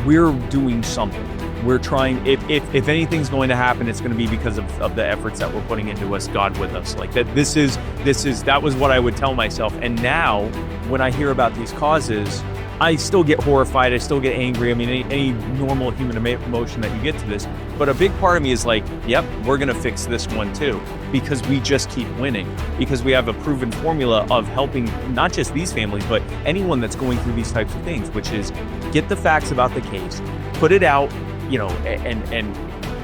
we're doing something. We're trying, if anything's going to happen, it's going to be because of the efforts that we're putting into us, God with us. Like that, that was what I would tell myself. And now when I hear about these causes, I still get horrified. I still get angry. I mean, any normal human emotion that you get to this. But a big part of me is like, yep, we're going to fix this one too, because we just keep winning, because we have a proven formula of helping not just these families, but anyone that's going through these types of things, which is get the facts about the case, put it out, and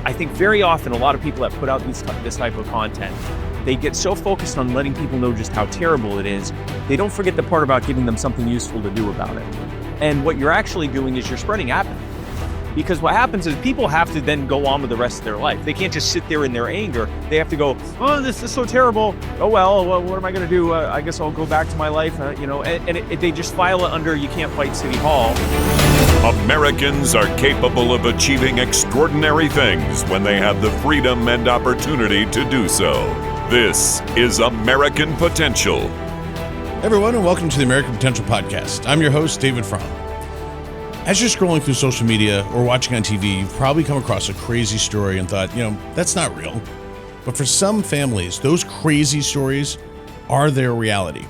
I think very often a lot of people that put out this type of content, they get so focused on letting people know just how terrible it is, they don't forget the part about giving them something useful to do about it. And what you're actually doing is you're spreading apathy. Because what happens is people have to then go on with the rest of their life. They can't just sit there in their anger. They have to go, oh, this is so terrible. Oh, well, what am I going to do? I guess I'll go back to my life. They just file it under you can't fight City Hall. Americans are capable of achieving extraordinary things when they have the freedom and opportunity to do so. This is American Potential. Everyone, and welcome to the American Potential Podcast. I'm your host, David Fromm. As you're scrolling through social media or watching on TV, you've probably come across a crazy story and thought, that's not real. But for some families, those crazy stories are their reality.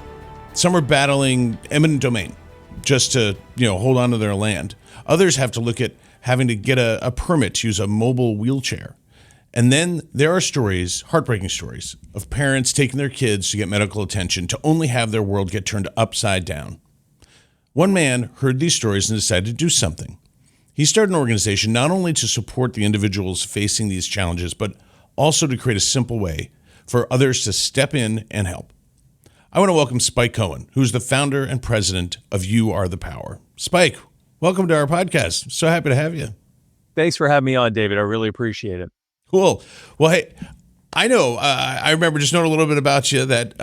Some are battling eminent domain just to, hold on to their land. Others have to look at having to get a permit to use a mobile wheelchair. And then there are stories, heartbreaking stories, of parents taking their kids to get medical attention to only have their world get turned upside down. One man heard these stories and decided to do something. He started an organization not only to support the individuals facing these challenges, but also to create a simple way for others to step in and help. I want to welcome Spike Cohen, who's the founder and president of You Are the Power. Spike, welcome to our podcast. So happy to have you. Thanks for having me on, David. I really appreciate it. Cool. Well, hey, I know, I remember just knowing a little bit about you that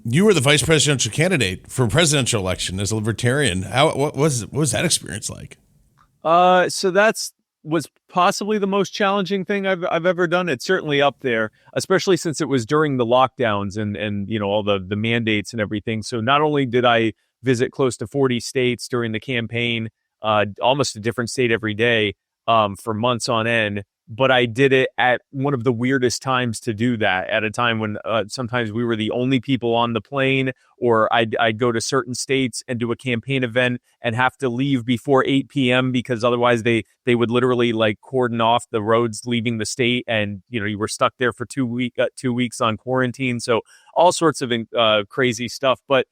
you were the vice presidential candidate for a presidential election as a libertarian. What was that experience like? So was possibly the most challenging thing I've ever done. It's certainly up there, especially since it was during the lockdowns and all the mandates and everything. So not only did I visit close to 40 states during the campaign, almost a different state every day for months on end, but I did it at one of the weirdest times to do that, at a time when sometimes we were the only people on the plane, or I'd go to certain states and do a campaign event and have to leave before 8 p.m. because otherwise they would literally cordon off the roads leaving the state, and you were stuck there for 2 weeks on quarantine. So all sorts of crazy stuff. But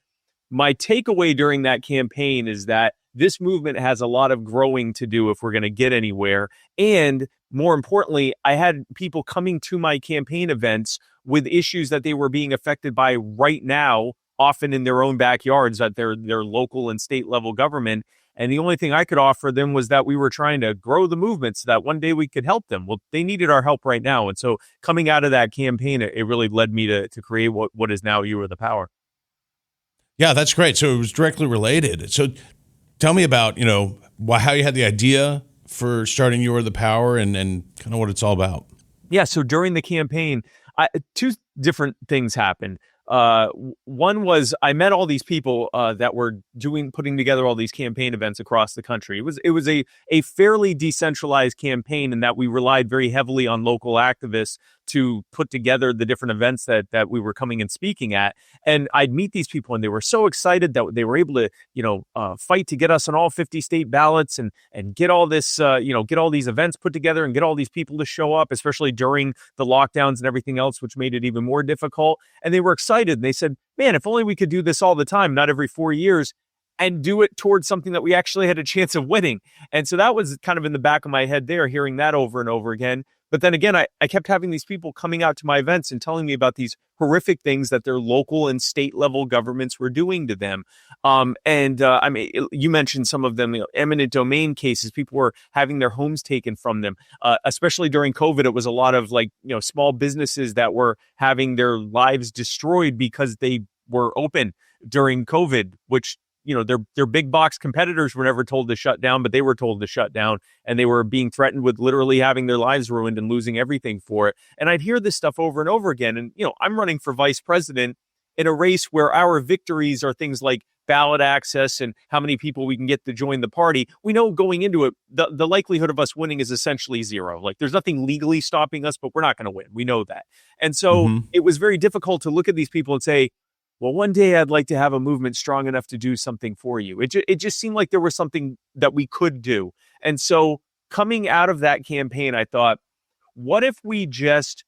my takeaway during that campaign is that this movement has a lot of growing to do if we're going to get anywhere. And more importantly, I had people coming to my campaign events with issues that they were being affected by right now, often in their own backyards at their local and state level government. And the only thing I could offer them was that we were trying to grow the movement so that one day we could help them. Well, they needed our help right now. And so coming out of that campaign, it really led me to create what is now You Are the Power. Yeah, that's great. So it was directly related. So tell me about, how you had the idea for starting You Are the Power and kind of what it's all about. Yeah, so during the campaign, two different things happened. One was I met all these people that were putting together all these campaign events across the country. It was a fairly decentralized campaign in that we relied very heavily on local activists to put together the different events that we were coming and speaking at. And I'd meet these people and they were so excited that they were able to, fight to get us on all 50 state ballots and get all this, get all these events put together and get all these people to show up, especially during the lockdowns and everything else, which made it even more difficult. And they were excited. And they said, man, if only we could do this all the time, not every 4 years, and do it towards something that we actually had a chance of winning. And so that was kind of in the back of my head there, hearing that over and over again. But then again, I kept having these people coming out to my events and telling me about these horrific things that their local and state level governments were doing to them. You mentioned some of them, eminent domain cases. People were having their homes taken from them, especially during COVID. It was a lot of small businesses that were having their lives destroyed because they were open during COVID, which their big box competitors were never told to shut down, but they were told to shut down, and they were being threatened with literally having their lives ruined and losing everything for it. And I'd hear this stuff over and over again. And, I'm running for vice president in a race where our victories are things like ballot access and how many people we can get to join the party, we know going into it, the likelihood of us winning is essentially zero. Like there's nothing legally stopping us, but we're not going to win. We know that. And so it was very difficult to look at these people and say, well, one day I'd like to have a movement strong enough to do something for you. It just seemed like there was something that we could do. And so coming out of that campaign, I thought, what if we just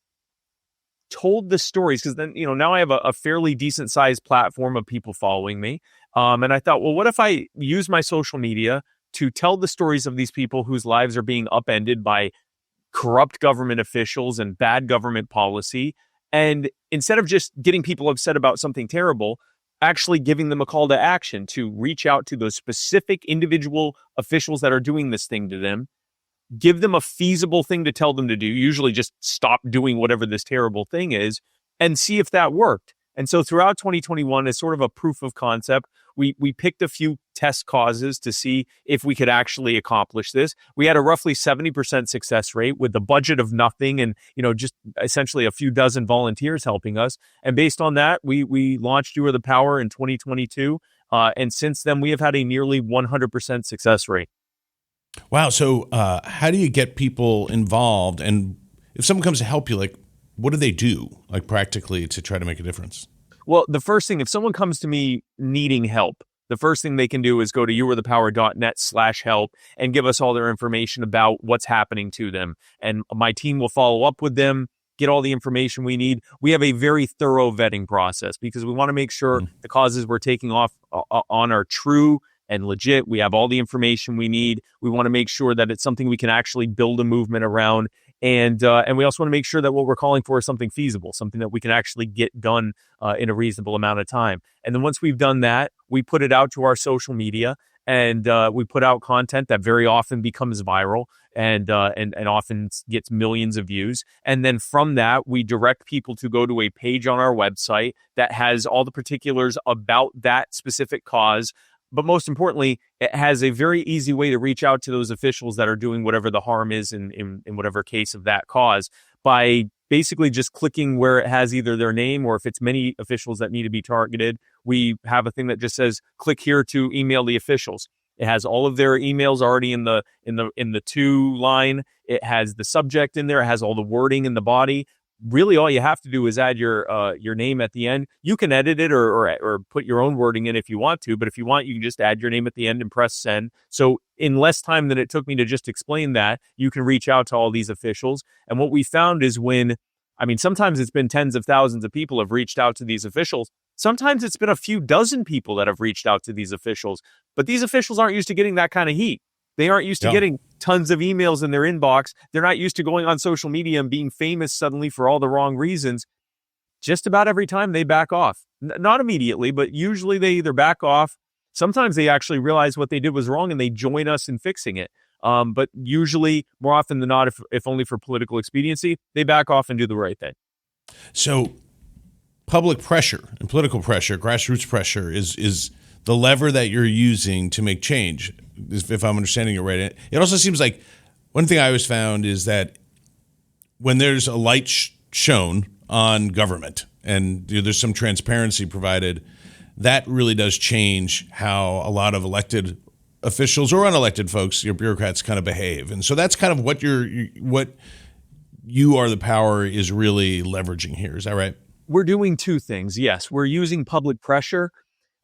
told the stories? Because then, now I have a fairly decent sized platform of people following me. And I thought, well, what if I use my social media to tell the stories of these people whose lives are being upended by corrupt government officials and bad government policy? And instead of just getting people upset about something terrible, actually giving them a call to action to reach out to those specific individual officials that are doing this thing to them, give them a feasible thing to tell them to do, usually just stop doing whatever this terrible thing is, and see if that worked. And so throughout 2021, as sort of a proof of concept, we picked a few test causes to see if we could actually accomplish this. We had a roughly 70% success rate with a budget of nothing and, just essentially a few dozen volunteers helping us. And based on that, we launched You Are the Power in 2022. And since then, we have had a nearly 100% success rate. Wow. So how do you get people involved? And if someone comes to help you, like, what do they do, like practically, to try to make a difference? Well, the first thing, if someone comes to me needing help, the first thing they can do is go to youarethepower.net/help and give us all their information about what's happening to them. And my team will follow up with them, get all the information we need. We have a very thorough vetting process because we want to make sure the causes we're taking off on are true and legit. We have all the information we need. We want to make sure that it's something we can actually build a movement around. And we also want to make sure that what we're calling for is something feasible, something that we can actually get done in a reasonable amount of time. And then once we've done that, we put it out to our social media, and we put out content that very often becomes viral and often gets millions of views. And then from that, we direct people to go to a page on our website that has all the particulars about that specific cause. But most importantly, it has a very easy way to reach out to those officials that are doing whatever the harm is in whatever case of that cause by basically just clicking where it has either their name, or if it's many officials that need to be targeted, we have a thing that just says, click here to email the officials. It has all of their emails already in the to line. It has the subject in there. It has all the wording in the body. Really, all you have to do is add your name at the end. You can edit it or put your own wording in if you want to, but if you want, you can just add your name at the end and press send. So in less time than it took me to just explain that, you can reach out to all these officials. And what we found is sometimes it's been tens of thousands of people have reached out to these officials. Sometimes it's been a few dozen people that have reached out to these officials, but these officials aren't used to getting that kind of heat. They aren't used to getting tons of emails in their inbox. They're not used to going on social media and being famous suddenly for all the wrong reasons. Just about every time they back off. Not immediately, but usually they either back off. Sometimes they actually realize what they did was wrong and they join us in fixing it. But usually, more often than not, if only for political expediency, they back off and do the right thing. So public pressure and political pressure, grassroots pressure is the lever that you're using to make change, if I'm understanding it right. It also seems like one thing I always found is that when there's a light shown on government and there's some transparency provided, that really does change how a lot of elected officials or unelected folks, your bureaucrats, kind of behave. And so that's kind of what You Are the Power is really leveraging here. Is that right? We're doing two things. Yes, we're using public pressure.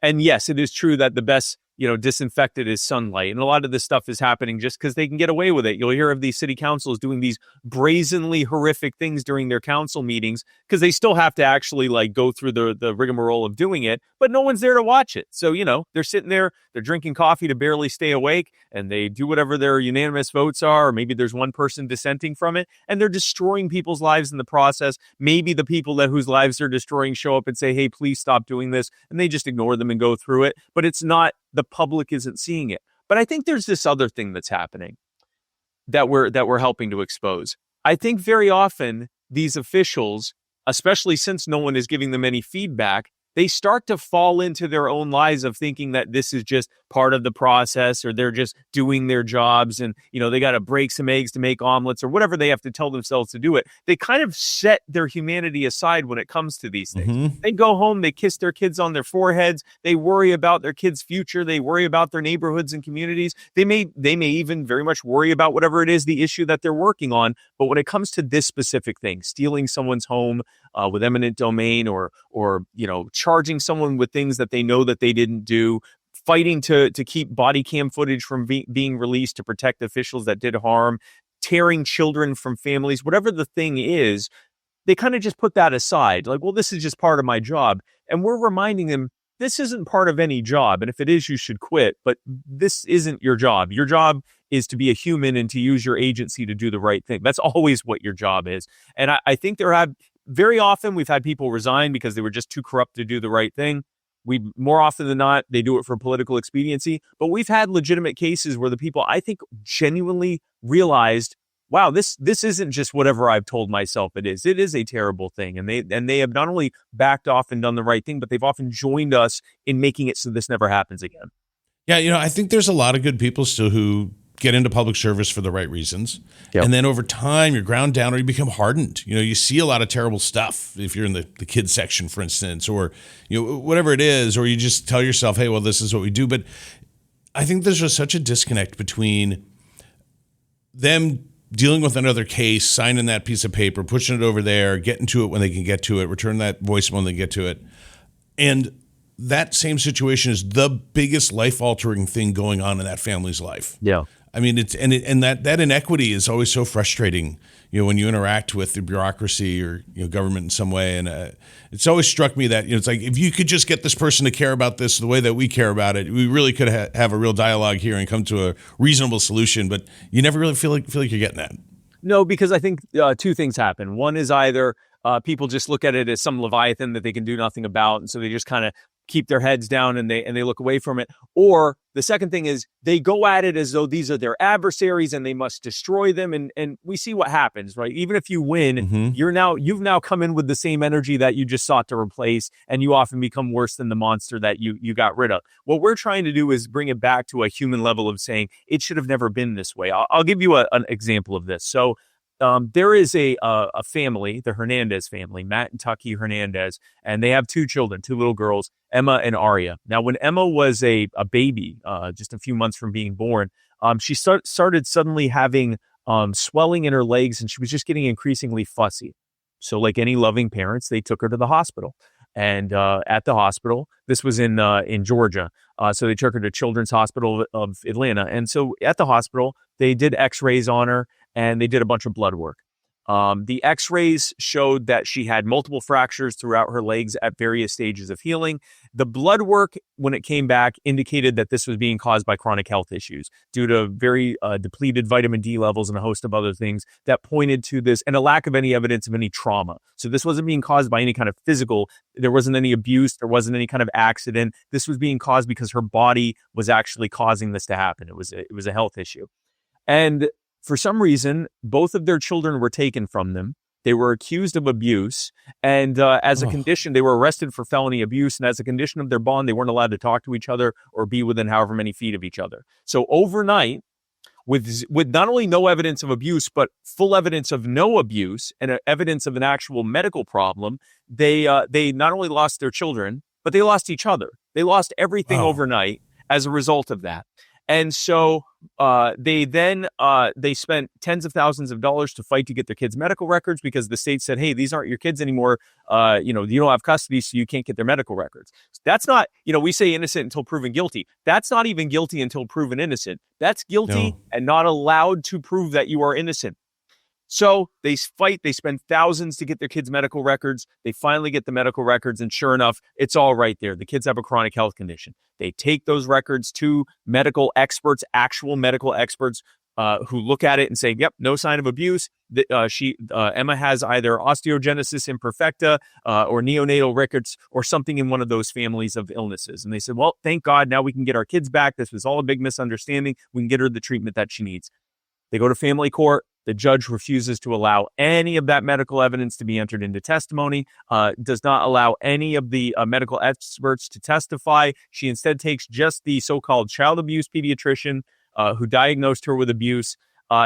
And yes, it is true that the best, disinfectant is sunlight. And a lot of this stuff is happening just because they can get away with it. You'll hear of these city councils doing these brazenly horrific things during their council meetings because they still have to actually go through the rigmarole of doing it, but no one's there to watch it. So, they're sitting there, they're drinking coffee to barely stay awake, and they do whatever their unanimous votes are, or maybe there's one person dissenting from it, and they're destroying people's lives in the process. Maybe the people whose lives they're destroying show up and say, hey, please stop doing this, and they just ignore them and go through it. But it's not, the public isn't seeing it. But I think there's this other thing that's happening that we're helping to expose. I think very often these officials, especially since no one is giving them any feedback, they start to fall into their own lies of thinking that this is just part of the process, or they're just doing their jobs and, they got to break some eggs to make omelets or whatever they have to tell themselves to do it. They kind of set their humanity aside when it comes to these things. They go home, they kiss their kids on their foreheads. They worry about their kids' future. They worry about their neighborhoods and communities. They may even very much worry about whatever it is, the issue that they're working on. But when it comes to this specific thing, stealing someone's home with eminent domain, or charging someone with things that they know that they didn't do, fighting to keep body cam footage from being released to protect officials that did harm, tearing children from families, whatever the thing is, they kind of just put that aside. Like, well, this is just part of my job. And we're reminding them, this isn't part of any job. And if it is, you should quit. But this isn't your job. Your job is to be a human and to use your agency to do the right thing. That's always what your job is. And I think very often we've had people resign because they were just too corrupt to do the right thing. More often than not, they do it for political expediency. But we've had legitimate cases where the people, I think, genuinely realized, wow, this isn't just whatever I've told myself it is. It is a terrible thing. And they have not only backed off and done the right thing, but they've often joined us in making it so this never happens again. Yeah, I think there's a lot of good people still who get into public service for the right reasons. Yep. And then over time, you're ground down or you become hardened. You see a lot of terrible stuff if you're in the kids section, for instance, or whatever it is, or you just tell yourself, hey, well, this is what we do. But I think there's just such a disconnect between them dealing with another case, signing that piece of paper, pushing it over there, getting to it when they can get to it, return that voicemail when they get to it. And that same situation is the biggest life-altering thing going on in that family's life. Yeah. I mean, that inequity is always so frustrating, when you interact with the bureaucracy or government in some way. And it's always struck me that it's like, if you could just get this person to care about this the way that we care about it, we really could have a real dialogue here and come to a reasonable solution. But you never really feel like you're getting that. No, because I think two things happen. One is either people just look at it as some leviathan that they can do nothing about, and so they just kind of keep their heads down and they look away from it. Or the second thing is they go at it as though these are their adversaries and they must destroy them. And we see what happens, right? Even if you win, you've now come in with the same energy that you just sought to replace, and you often become worse than the monster that you got rid of. What we're trying to do is bring it back to a human level of saying it should have never been this way. I'll give you an example of this. So there is a family, the Hernandez family, Matt and Tucky Hernandez, and they have two children, two little girls, Emma and Aria. Now, when Emma was a baby, just a few months from being born, she started suddenly having swelling in her legs, and she was just getting increasingly fussy. So like any loving parents, they took her to the hospital. And at the hospital, this was in Georgia, so they took her to Children's Hospital of Atlanta. And so at the hospital, they did x-rays on her, and they did a bunch of blood work. The x-rays showed that she had multiple fractures throughout her legs at various stages of healing. The blood work, when it came back, indicated that this was being caused by chronic health issues due to very depleted vitamin D levels and a host of other things that pointed to this, and a lack of any evidence of any trauma. So this wasn't being caused by any kind of physical, there wasn't any abuse, there wasn't any kind of accident. This was being caused because her body was actually causing this to happen. It was a health issue. And for some reason, both of their children were taken from them. They were accused of abuse. And as a condition, they were arrested for felony abuse. And as a condition of their bond, they weren't allowed to talk to each other or be within however many feet of each other. So overnight, with not only no evidence of abuse, but full evidence of no abuse and evidence of an actual medical problem, they not only lost their children, but they lost each other. They lost everything overnight as a result of that. And so they spent tens of thousands of dollars to fight to get their kids' medical records, because the state said, hey, these aren't your kids anymore. You don't have custody, so you can't get their medical records. That's not, we say innocent until proven guilty. That's not even guilty until proven innocent. That's guilty and not allowed to prove that you are innocent. So they fight, they spend thousands to get their kids' medical records. They finally get the medical records, and sure enough, it's all right there. The kids have a chronic health condition. They take those records to medical experts, actual medical experts, who look at it and say, yep, no sign of abuse. Emma has either osteogenesis imperfecta or neonatal rickets or something in one of those families of illnesses. And they said, well, thank God, now we can get our kids back. This was all a big misunderstanding. We can get her the treatment that she needs. They go to family court. The judge refuses to allow any of that medical evidence to be entered into testimony, does not allow any of the medical experts to testify. She instead takes just the so-called child abuse pediatrician who diagnosed her with abuse.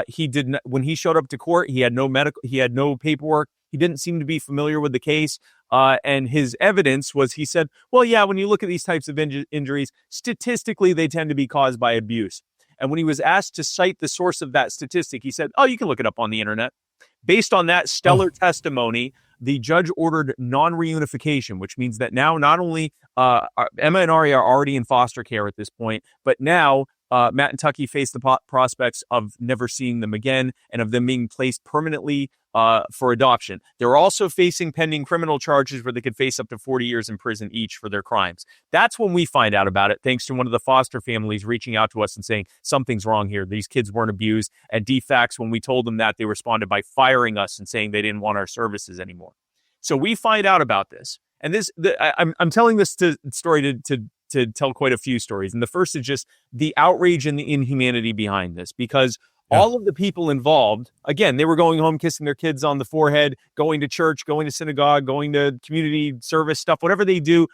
He did not, when he showed up to court, he had no paperwork. He didn't seem to be familiar with the case. And his evidence was, he said, well, yeah, when you look at these types of injuries, statistically, they tend to be caused by abuse. And when he was asked to cite the source of that statistic, he said, oh, you can look it up on the internet. Based on that stellar testimony, the judge ordered non-reunification, which means that now not only Emma and Aria are already in foster care at this point, but now Matt and Tucky face the prospects of never seeing them again and of them being placed permanently for adoption. They're also facing pending criminal charges where they could face up to 40 years in prison each for their crimes. That's when we find out about it, thanks to one of the foster families reaching out to us and saying, something's wrong here. These kids weren't abused. And DFACS, when we told them that, they responded by firing us and saying they didn't want our services anymore. So we find out about this. And I'm telling this story to tell quite a few stories. And the first is just the outrage and the inhumanity behind this, because all of the people involved, again, they were going home, kissing their kids on the forehead, going to church, going to synagogue, going to community service stuff, whatever they do,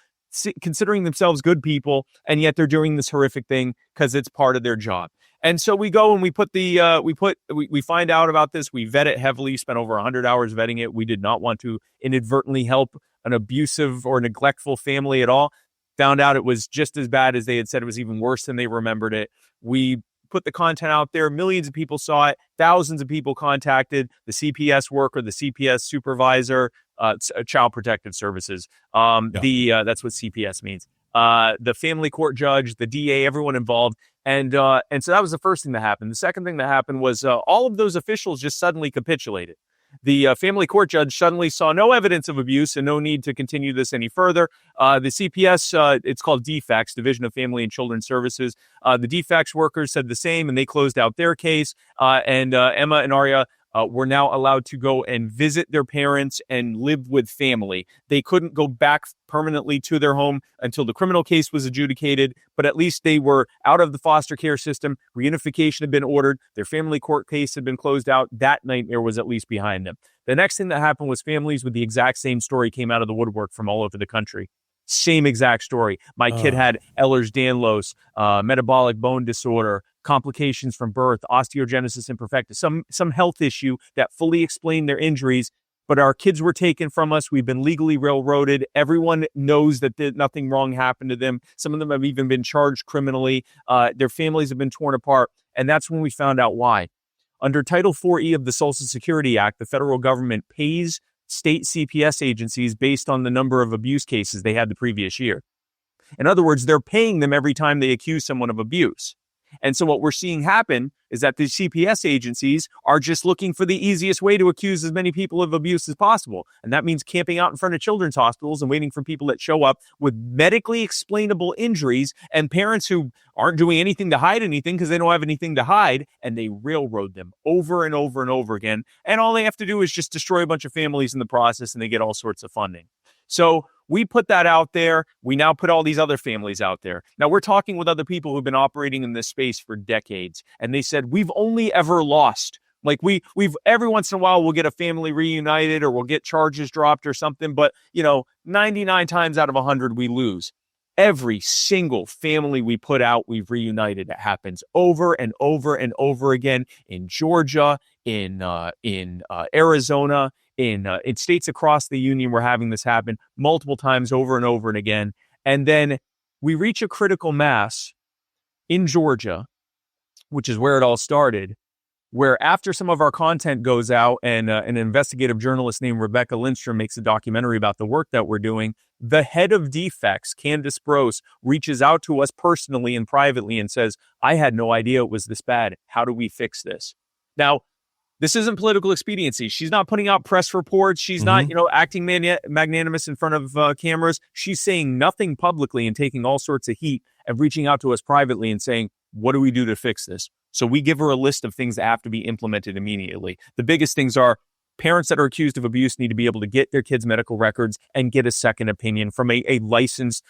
considering themselves good people. And yet they're doing this horrific thing because it's part of their job. And so we go and we find out about this. We vet it heavily, spent over 100 hours vetting it. We did not want to inadvertently help an abusive or neglectful family at all. Found out it was just as bad as they had said. It was even worse than they remembered it. We put the content out there. Millions of people saw it. Thousands of people contacted the CPS worker, the CPS supervisor, Child Protective Services. That's what CPS means. The family court judge, the DA, everyone involved. And so that was the first thing that happened. The second thing that happened was all of those officials just suddenly capitulated. The family court judge suddenly saw no evidence of abuse and no need to continue this any further. The CPS, it's called DFACS, Division of Family and Children's Services. The DFACS workers said the same, and they closed out their case. And Emma and Aria were now allowed to go and visit their parents and live with family. They couldn't go back permanently to their home until the criminal case was adjudicated, but at least they were out of the foster care system. Reunification had been ordered. Their family court case had been closed out. That nightmare was at least behind them. The next thing that happened was families with the exact same story came out of the woodwork from all over the country. Same exact story. My kid had Ehlers-Danlos, metabolic bone disorder, complications from birth, osteogenesis imperfecta, some health issue that fully explained their injuries, but our kids were taken from us. We've been legally railroaded. Everyone knows that nothing wrong happened to them. Some of them have even been charged criminally. Their families have been torn apart. And that's when we found out why. Under Title 4E of the Social Security Act, the federal government pays state CPS agencies based on the number of abuse cases they had the previous year. In other words, they're paying them every time they accuse someone of abuse. And so what we're seeing happen is that the CPS agencies are just looking for the easiest way to accuse as many people of abuse as possible. And that means camping out in front of children's hospitals and waiting for people that show up with medically explainable injuries and parents who aren't doing anything to hide anything because they don't have anything to hide. And they railroad them over and over and over again. And all they have to do is just destroy a bunch of families in the process, and they get all sorts of funding. So we put that out there. We now put all these other families out there. Now we're talking with other people who've been operating in this space for decades. And they said, we've only ever lost. Like we've every once in a while, we'll get a family reunited or we'll get charges dropped or something. But 99 times out of 100, we lose. Every single family we put out, we've reunited. It happens over and over and over again in Georgia, in Arizona, in states across the union. We're having this happen multiple times over and over and again. And then we reach a critical mass in Georgia, which is where it all started, where after some of our content goes out and an investigative journalist named Rebecca Lindstrom makes a documentary about the work that we're doing, the head of DFACS, Candace Brose, reaches out to us personally and privately and says, I had no idea it was this bad. How do we fix this? Now, this isn't political expediency. She's not putting out press reports. She's not, acting magnanimous in front of cameras. She's saying nothing publicly and taking all sorts of heat and reaching out to us privately and saying, what do we do to fix this? So we give her a list of things that have to be implemented immediately. The biggest things are parents that are accused of abuse need to be able to get their kids' medical records and get a second opinion from a licensed,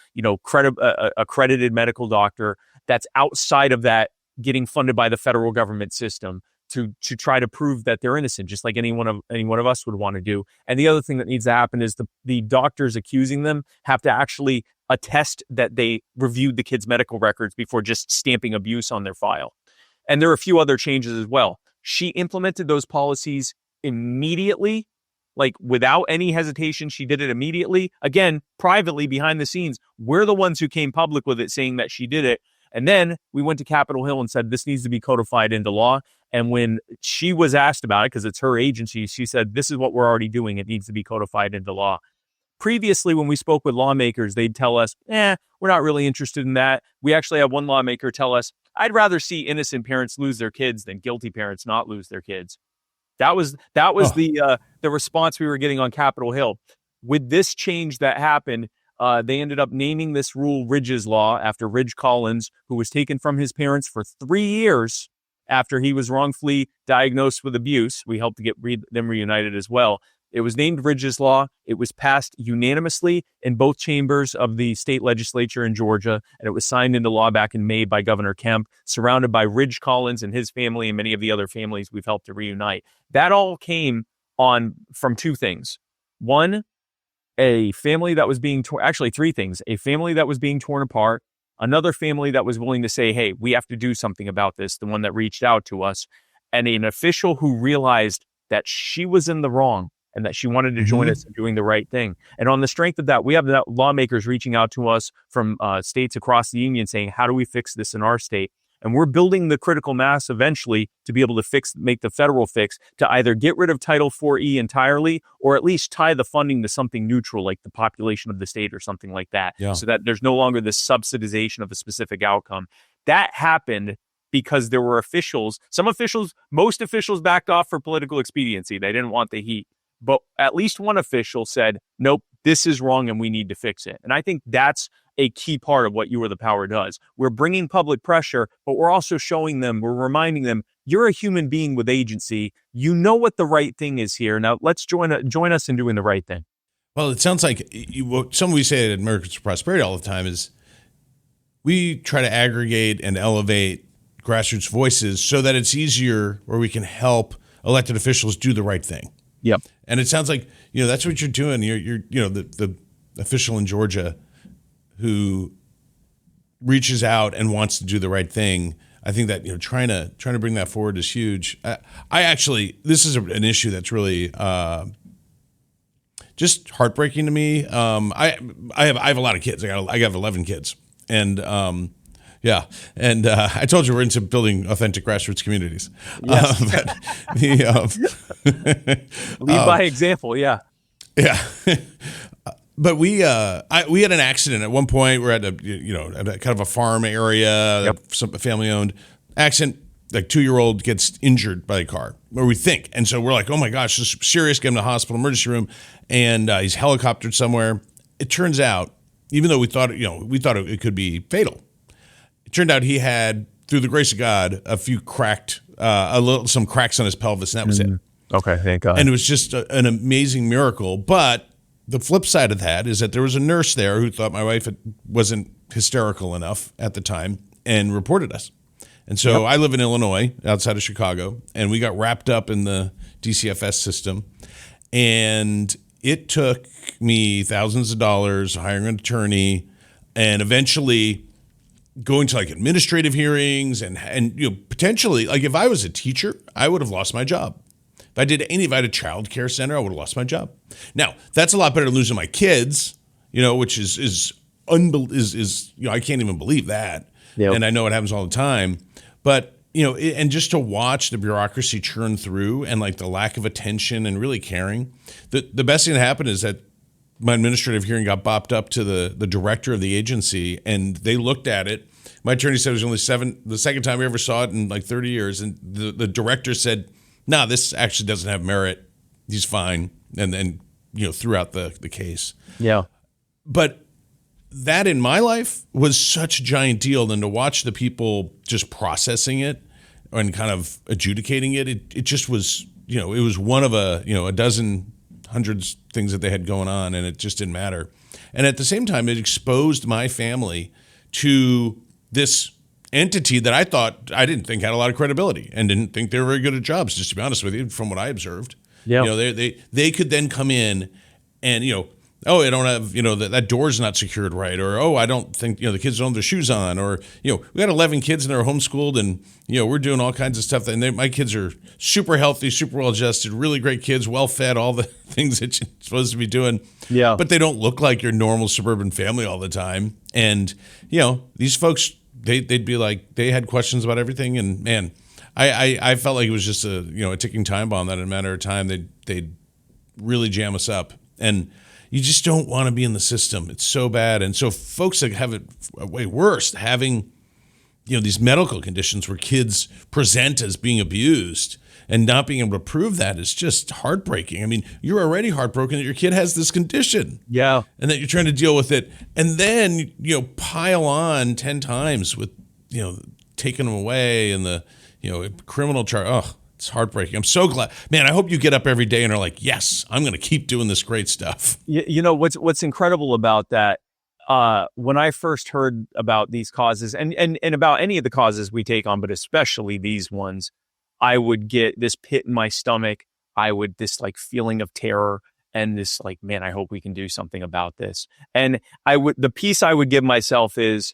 accredited medical doctor that's outside of that getting funded by the federal government system to try to prove that they're innocent, just like any one of us would want to do. And the other thing that needs to happen is the doctors accusing them have to actually attest that they reviewed the kids' medical records before just stamping abuse on their file. And there are a few other changes as well. She implemented those policies immediately, like without any hesitation. She did it immediately. Again, privately behind the scenes, we're the ones who came public with it saying that she did it. And then we went to Capitol Hill and said, this needs to be codified into law. And when she was asked about it, because it's her agency, she said, this is what we're already doing. It needs to be codified into law. Previously, when we spoke with lawmakers, they'd tell us, we're not really interested in that. We actually had one lawmaker tell us, I'd rather see innocent parents lose their kids than guilty parents not lose their kids. That was the response we were getting on Capitol Hill. With this change that happened, they ended up naming this rule Ridge's Law after Ridge Collins, who was taken from his parents for 3 years after he was wrongfully diagnosed with abuse. We helped to get them reunited as well. It was named Ridge's Law. It was passed unanimously in both chambers of the state legislature in Georgia, and it was signed into law back in May by Governor Kemp, surrounded by Ridge Collins and his family and many of the other families we've helped to reunite. That all came from two things. One, a family that was being actually three things: a family that was being torn apart, another family that was willing to say, hey, we have to do something about this, the one that reached out to us, and an official who realized that she was in the wrong and that she wanted to join us in doing the right thing. And on the strength of that, we have lawmakers reaching out to us from states across the union saying, how do we fix this in our state? And we're building the critical mass eventually to be able to make the federal fix to either get rid of Title IV-E entirely or at least tie the funding to something neutral, like the population of the state or something like that, so that there's no longer this subsidization of a specific outcome. That happened because there were most officials backed off for political expediency. They didn't want the heat. But at least one official said, nope, this is wrong and we need to fix it. And I think that's a key part of what You Are the Power does. We're bringing public pressure, but we're also we're reminding them, you're a human being with agency. You know what the right thing is here. Now let's join us in doing the right thing. Well, it sounds like something we say at Americans for Prosperity all the time is we try to aggregate and elevate grassroots voices so that it's easier where we can help elected officials do the right thing. Yep. And it sounds like, that's what you're doing. You're the official in Georgia who reaches out and wants to do the right thing. I think that, trying to bring that forward is huge. This is an issue that's really just heartbreaking to me. I have a lot of kids. I have 11 kids, and I told you we're into building authentic grassroots communities. Yes. Lead by example, yeah. Yeah. But we had an accident at one point. We're at at a kind of a farm area, some family owned accident. Like 2-year-old gets injured by a car, or we think. And so we're like, oh my gosh, this is serious, get him to the hospital, emergency room. And he's helicoptered somewhere. It turns out, even though we thought it could be fatal, it turned out he had, through the grace of God, a few some cracks on his pelvis, and that was it. Okay, thank God. And it was just an amazing miracle. But the flip side of that is that there was a nurse there who thought my wife wasn't hysterical enough at the time and reported us. And so I live in Illinois, outside of Chicago, and we got wrapped up in the DCFS system. And it took me thousands of dollars, hiring an attorney, and eventually going to like administrative hearings and potentially, like if I was a teacher, I would have lost my job. If I had a child care center, I would have lost my job. Now, that's a lot better than losing my kids, which is I can't even believe that. Yep. And I know it happens all the time. But, and just to watch the bureaucracy churn through and like the lack of attention and really caring, the best thing that happened is that my administrative hearing got bopped up to the director of the agency, and they looked at it. My attorney said it was only the second time we ever saw it in like 30 years. And the director said, no, this actually doesn't have merit. He's fine. And then, threw out the case. Yeah. But that in my life was such a giant deal. Than to watch the people just processing it and kind of adjudicating it. It just was, it was one of a dozen, hundreds things that they had going on, and it just didn't matter. And at the same time, it exposed my family to this entity that I didn't think had a lot of credibility and didn't think they were very good at jobs, just to be honest with you, from what I observed. Yeah. You know, they could then come in and, you know, oh, I don't have, you know, that door's not secured right. Or, oh, I don't think, you know, the kids don't have their shoes on. Or, you know, we got 11 kids and they're homeschooled and, you know, we're doing all kinds of stuff. And my kids are super healthy, super well adjusted, really great kids, well fed, all the things that you're supposed to be doing. Yeah. But they don't look like your normal suburban family all the time. And, you know, these folks, they'd be like, they had questions about everything. And man, I felt like it was just a ticking time bomb that in a matter of time, they'd really jam us up. And you just don't want to be in the system. It's so bad. And so folks that have it way worse, having, you know, these medical conditions where kids present as being abused and not being able to prove that is just heartbreaking. I mean, you're already heartbroken that your kid has this condition. Yeah. And that you're trying to deal with it. And then, you know, pile on 10 times with, you know, taking them away and the, you know, criminal charge. Oh, it's heartbreaking. I'm so glad, man. I hope you get up every day and are like, yes, I'm going to keep doing this great stuff. You know, what's incredible about that, when I first heard about these causes and about any of the causes we take on, but especially these ones, I would get this pit in my stomach. This like feeling of terror and this like, man, I hope we can do something about this. And the piece I would give myself is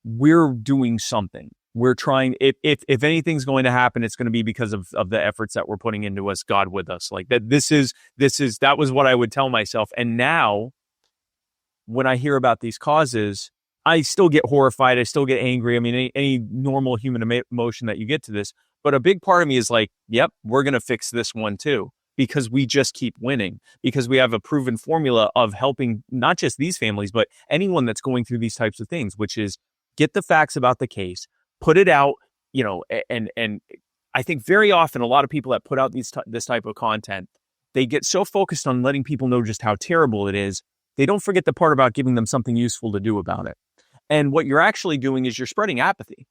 we're doing something. We're trying, if anything's going to happen, it's going to be because of the efforts that we're putting into us, God with us. Like that, that was what I would tell myself. And now when I hear about these causes, I still get horrified. I still get angry. I mean, any normal human emotion that you get to this, but a big part of me is like, yep, we're going to fix this one too, because we just keep winning, because we have a proven formula of helping not just these families, but anyone that's going through these types of things, which is get the facts about the case, put it out, you know, and I think very often a lot of people that put out this type of content, they get so focused on letting people know just how terrible it is, they don't forget the part about giving them something useful to do about it. And what you're actually doing is you're spreading apathy.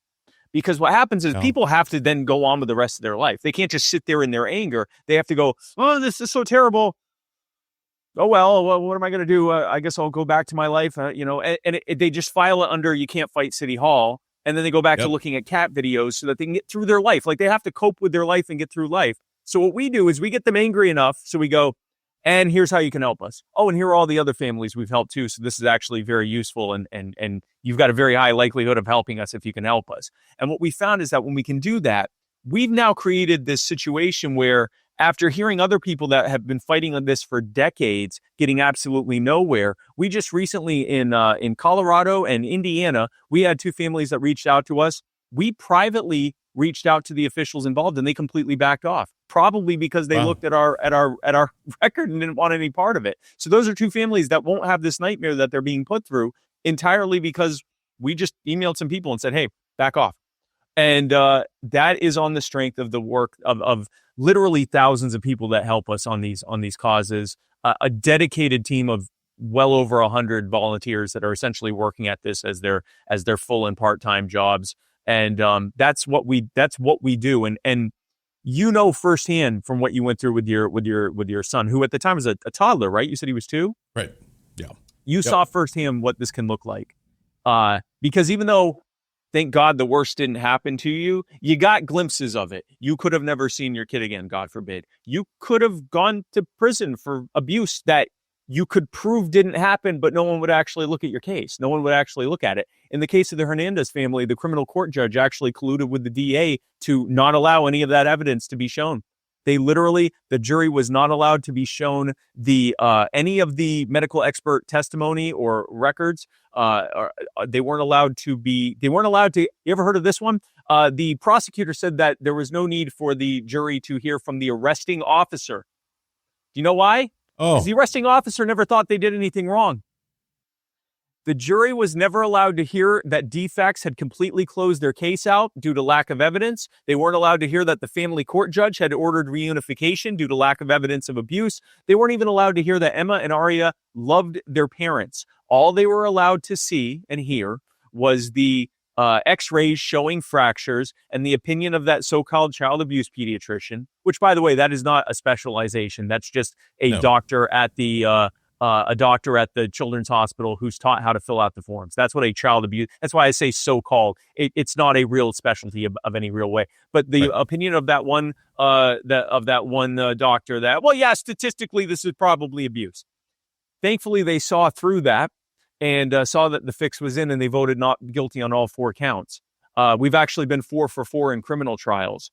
Because what happens is people have to then go on with the rest of their life. They can't just sit there in their anger. They have to go, oh, this is so terrible. Oh, well, what am I going to do? I guess I'll go back to my life, you know, and they just file it under you can't fight City Hall. And then they go back to looking at cat videos so that they can get through their life. Like they have to cope with their life and get through life. So what we do is we get them angry enough. So we go, and here's how you can help us. Oh, and here are all the other families we've helped too. So this is actually very useful. And you've got a very high likelihood of helping us if you can help us. And what we found is that when we can do that, we've now created this situation where after hearing other people that have been fighting on this for decades, getting absolutely nowhere, we just recently in Colorado and Indiana, we had two families that reached out to us. We privately reached out to the officials involved, and they completely backed off. Probably because they looked at our record and didn't want any part of it. So those are two families that won't have this nightmare that they're being put through entirely because we just emailed some people and said, "Hey, back off." And that is on the strength of the work of literally thousands of people that help us on these causes. A dedicated team of well over 100 volunteers that are essentially working at this as their full and part-time jobs. And that's what we do. And you know firsthand from what you went through with your son, who at the time was a toddler, right? You said he was 2? Right. Yeah. You saw firsthand what this can look like. Because even though, thank God, the worst didn't happen to you, you got glimpses of it. You could have never seen your kid again, God forbid. You could have gone to prison for abuse that you could prove didn't happen, but no one would actually look at your case. No one would actually look at it. In the case of the Hernandez family, the criminal court judge actually colluded with the DA to not allow any of that evidence to be shown. The jury was not allowed to be shown any of the medical expert testimony or records. They weren't allowed to. You ever heard of this one? The prosecutor said that there was no need for the jury to hear from the arresting officer. Do you know why? Because the arresting officer never thought they did anything wrong. The jury was never allowed to hear that defects had completely closed their case out due to lack of evidence. They weren't allowed to hear that the family court judge had ordered reunification due to lack of evidence of abuse. They weren't even allowed to hear that Emma and Aria loved their parents. All they were allowed to see and hear was the x-rays showing fractures and the opinion of that so-called child abuse pediatrician, which, by the way, that is not a specialization. That's just a doctor at the a doctor at the children's hospital who's taught how to fill out the forms. That's what a child abuse. That's why I say so-called. It's not a real specialty of any real way. But the opinion of that one doctor that, well, yeah, statistically this is probably abuse. Thankfully, they saw through that and saw that the fix was in, and they voted not guilty on all 4 counts. We've actually been 4 for 4 in criminal trials.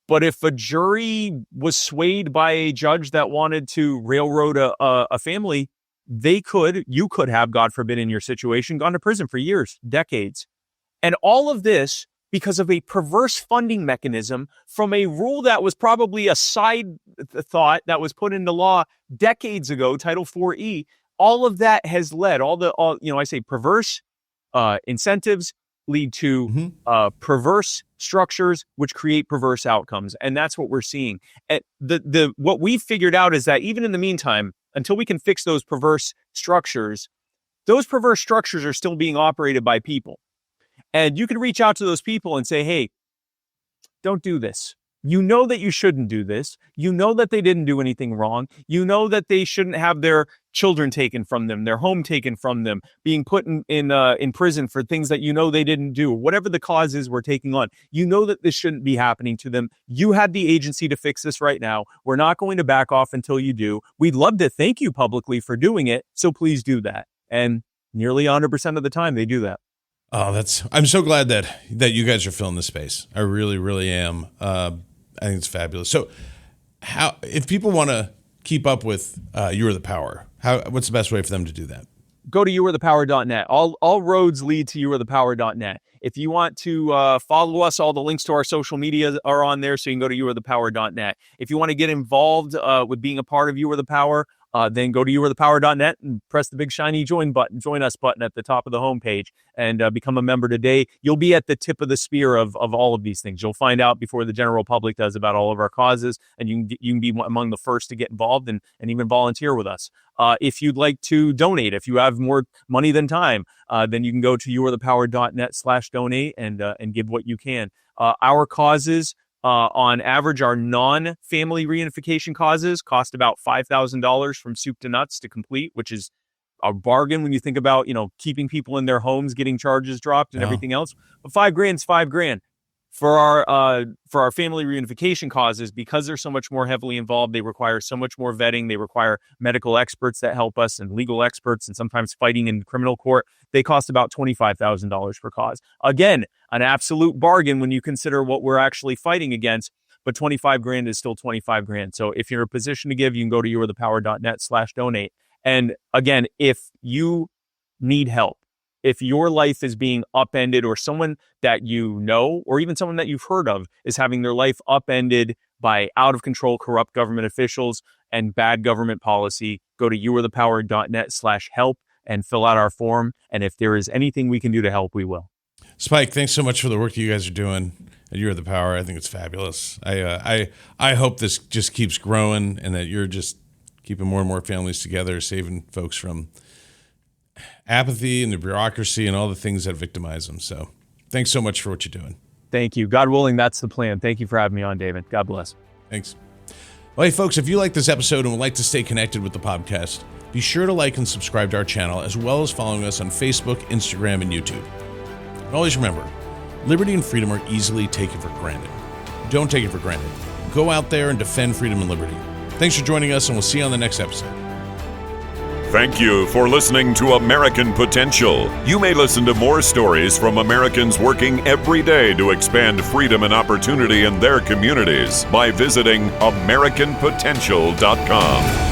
But if a jury was swayed by a judge that wanted to railroad a family, you could have, God forbid, in your situation, gone to prison for years, decades. And all of this because of a perverse funding mechanism from a rule that was probably a side thought that was put into law decades ago, Title 4E. All of that has led, I say perverse incentives lead to perverse structures, which create perverse outcomes. And that's what we're seeing. And what we figured out is that even in the meantime, until we can fix those perverse structures are still being operated by people. And you can reach out to those people and say, hey, don't do this. You know that you shouldn't do this. You know that they didn't do anything wrong. You know that they shouldn't have their children taken from them, their home taken from them, being put in prison for things that you know they didn't do. Whatever the cause is we're taking on, you know that this shouldn't be happening to them. You had the agency to fix this right now. We're not going to back off until you do. We'd love to thank you publicly for doing it, so please do that. And nearly 100% of the time they do that. Oh, I'm so glad that you guys are filling this space. I really, really am. I think it's fabulous. So if people want to keep up with You Are the Power, what's the best way for them to do that? Go to youarethepower.net. All roads lead to youarethepower.net. If you want to follow us, all the links to our social media are on there, so you can go to youarethepower.net. If you want to get involved with being a part of You Are the Power, then go to youarethepower.net and press the big shiny join us button at the top of the homepage and become a member today. You'll be at the tip of the spear of all of these things. You'll find out before the general public does about all of our causes, and you can be among the first to get involved and even volunteer with us. If you'd like to donate, if you have more money than time, then you can go to youarethepower.net/donate and give what you can. Our causes, on average, our non-family reunification causes cost about $5,000 from soup to nuts to complete, which is a bargain when you think about, keeping people in their homes, getting charges dropped and everything else. But $5,000 is $5,000. For our family reunification causes, because they're so much more heavily involved, they require so much more vetting. They require medical experts that help us and legal experts, and sometimes fighting in criminal court. They cost about $25,000 per cause. Again, an absolute bargain when you consider what we're actually fighting against. But $25,000 is still $25,000. So if you're in a position to give, you can go to youarethepower.net/donate. And again, if you need help, if your life is being upended, or someone that you know, or even someone that you've heard of is having their life upended by out of control, corrupt government officials and bad government policy, go to youarethepower.net/help and fill out our form. And if there is anything we can do to help, we will. Spike, thanks so much for the work that you guys are doing at You Are the Power. I think it's fabulous. I hope this just keeps growing, and that you're just keeping more and more families together, saving folks from apathy and the bureaucracy and all the things that victimize them. So thanks so much for what you're doing. Thank you. God willing, that's the plan. Thank you for having me on, David. God bless. Thanks. Well, hey, folks, if you like this episode and would like to stay connected with the podcast, be sure to like and subscribe to our channel, as well as following us on Facebook, Instagram, and YouTube. And always remember, liberty and freedom are easily taken for granted. Don't take it for granted. Go out there and defend freedom and liberty. Thanks for joining us, and we'll see you on the next episode. Thank you for listening to American Potential. You may listen to more stories from Americans working every day to expand freedom and opportunity in their communities by visiting AmericanPotential.com.